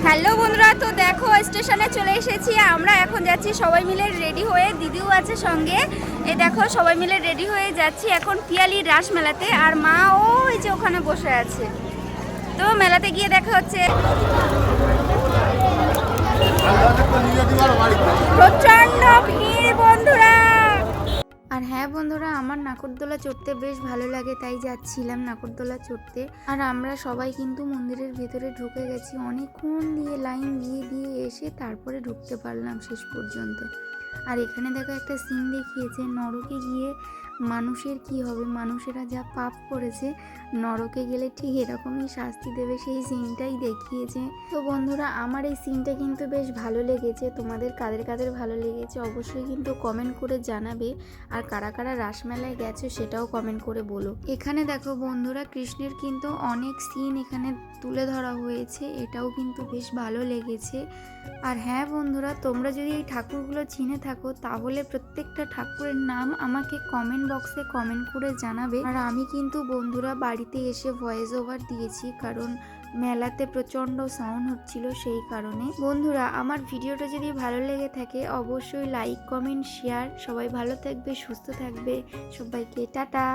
Hello বন্ধুরা, তো দেখো স্টেশনে চলে এসেছি আমরা। এখন যাচ্ছি সবাই মিলে রেডি হয়ে, দিদিও আছে সঙ্গে। এই দেখো সবাই মিলে রেডি হয়ে যাচ্ছি এখন পিয়ালি রাস মেলাতে। আর মা ওই যে ওখানে বসে আছে। তো মেলাতে গিয়ে দেখা হচ্ছে। প্রচন্ড ভিড় বন্ধুরা। আর হ্যাঁ বন্ধুরা, আমার নাগরদোলা চড়তে বেশ ভালো লাগে, তাই যাচ্ছিলাম নাগরদোলা চড়তে। আর আমরা সবাই কিন্তু মন্দিরের ভেতরে ঢুকে গেছি, অনেকক্ষণ দিয়ে লাইন দিয়ে দিয়ে এসে তারপরে ঢুকতে পারলাম শেষ পর্যন্ত। আর এখানে দেখো একটা সিন দেখিয়েছে, নরকে গিয়ে মানুষের কি হবে, মানুষেরা যা পাপ করেছে নরকে গেলে ঠিক এরকমই শাস্তি দেবে, সেই সিনটাই দেখিয়েছে। তো বন্ধুরা, আমার এই সিনটা কিন্তু বেশ ভালো লেগেছে। তোমাদের কাদের কাদের ভালো লেগেছে অবশ্যই কিন্তু কমেন্ট করে জানাবে। আর কারা কারা রাসমেলায় গেছে সেটাও কমেন্ট করে বলো। এখানে দেখো বন্ধুরা, কৃষ্ণের কিন্তু অনেক সিন এখানে তুলে ধরা হয়েছে, এটাও কিন্তু বেশ ভালো লেগেছে। আর হ্যাঁ বন্ধুরা, তোমরা যদি এই ঠাকুরগুলো চিনে থাকো তাহলে প্রত্যেকটা ঠাকুরের নাম আমাকে কমেন্ট বক্সে কমেন্ট করে জানাবে। আর আমি কিন্তু বন্ধুরা বাড়িতে এসে ভয়েস ওভার দিয়েছি, কারণ মেলাতে প্রচণ্ড সাউন্ড হচ্ছিল সেই কারণে। বন্ধুরা, আমার ভিডিওটা যদি ভালো লেগে থাকে অবশ্যই লাইক কমেন্ট শেয়ার। সবাই ভালো থাকবে, সুস্থ থাকবে, সবাইকে টাটা।